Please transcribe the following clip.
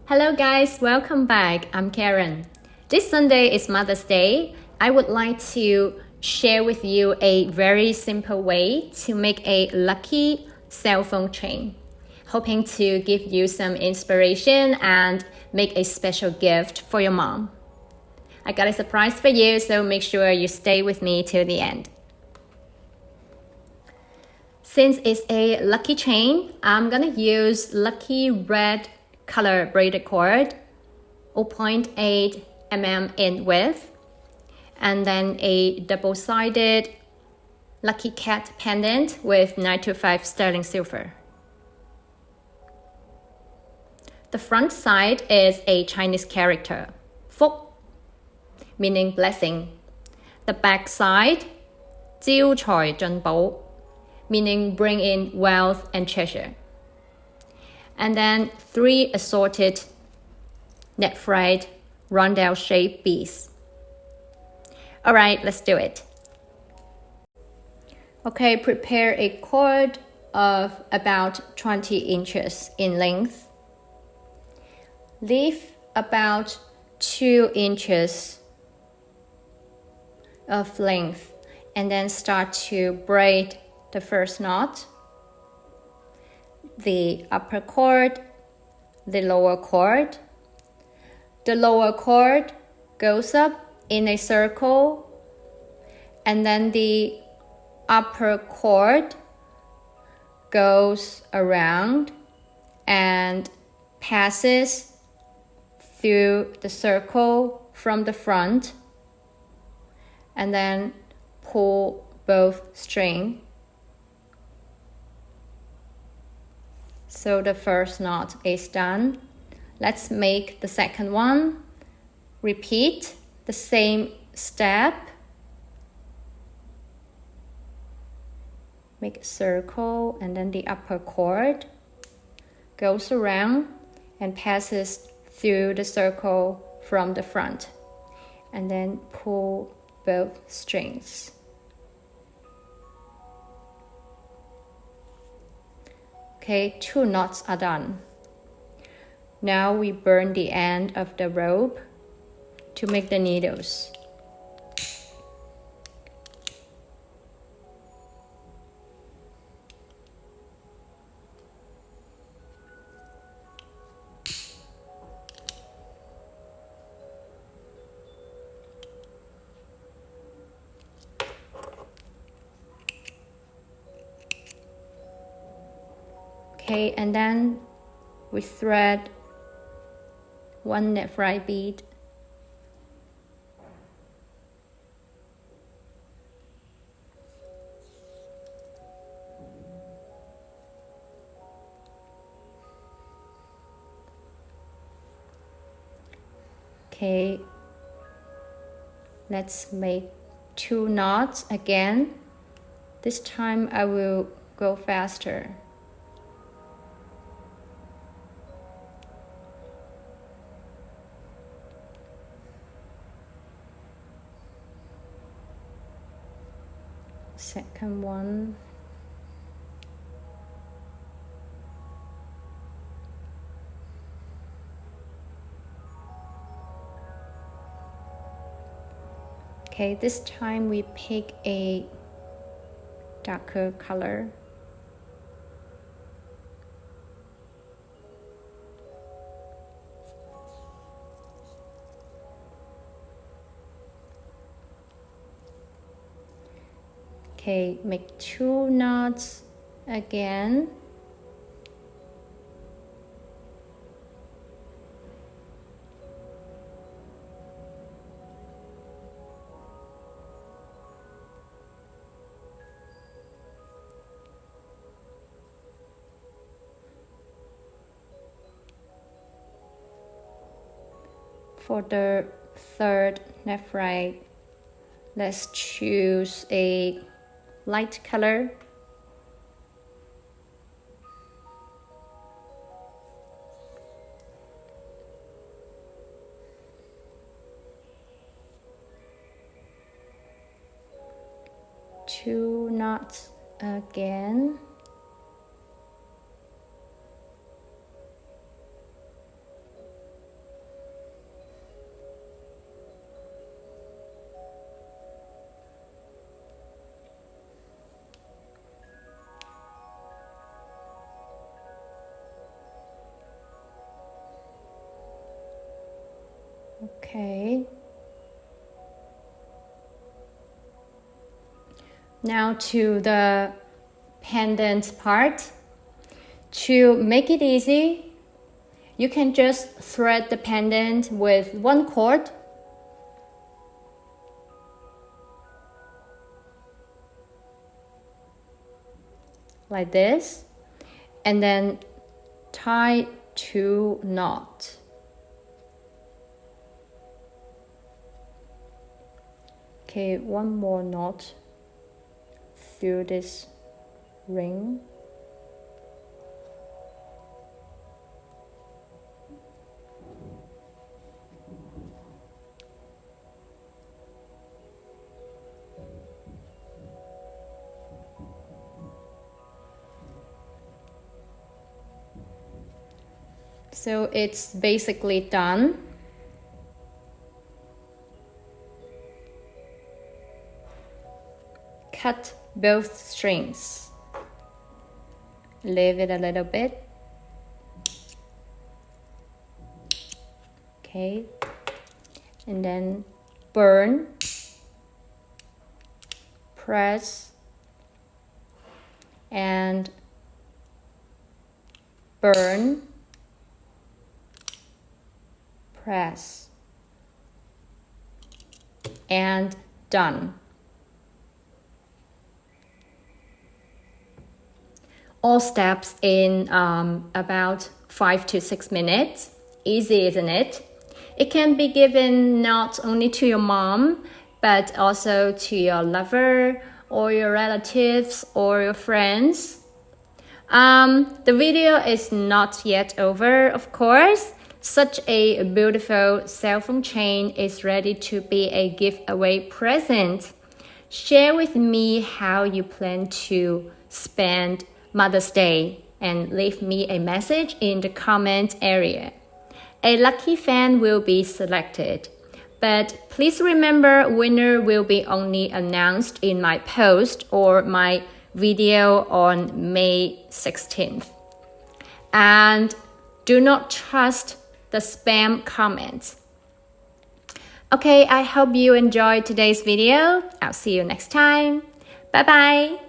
Hello guys, welcome back. I'm Karen. This Sunday is Mother's Day. I would like to share with you a very simple way to make a lucky cell phone chain. Hoping to give you some inspiration and make a special gift for your mom. I got a surprise for you, so make sure you stay with me till the end. Since it's a lucky chain, I'm gonna use Lucky red color braided cord, 0.8 mm in width, and then a double-sided Lucky Cat pendant with 925 sterling silver. The front side is a Chinese character, Phúc, meaning blessing. The back side, 招財進寶, meaning bring in wealth and treasure. And then 3 assorted Nephrite Rondelle shaped beads. Alright, let's do it. Okay, prepare a cord of about 20 inches in length. Leave about 2 inches of length and then start to braid the first knot, the upper cord, the lower cord. The lower cord goes up in a circle, and then the upper cord goes around and passes through the circle from the front, and then pull both strings. So the first knot is done. Let's make the second one. Repeat the same step. Make a circle, and then the upper cord goes around and passes through the circle from the front, and then pull both strings. Okay, 2 knots are done. Now we burn the end of the rope to make the needles. Okay, and then we thread 1 Nephrite bead. Okay, let's make 2 knots again. This time I will go faster. Second one. Okay, this time we pick a darker color. Okay, make 2 knots again. For the third Nephrite, let's choose a light color. Two knots again. Okay. Now to the pendant part. To make it easy, you can just thread the pendant with one cord. Like this. And then tie 2 knots. Okay, one more knot through this ring. So it's basically done. Cut both strings. Leave it a little bit. Okay. And then burn, press, and burn, press, and done. All steps in about 5 to 6 minutes. Easy, isn't it? It can be given not only to your mom, but also to your lover or your relatives or your friends. The video is not yet over, of course. Such a beautiful cell phone chain is ready to be a giveaway present. Share with me how you plan to spend Mother's Day and leave me a message in the comment area. A lucky fan will be selected, but please remember winner will be only announced in my post or my video on May 16th. And do not trust the spam comments. Okay, I hope you enjoyed today's video. I'll see you next time. Bye bye.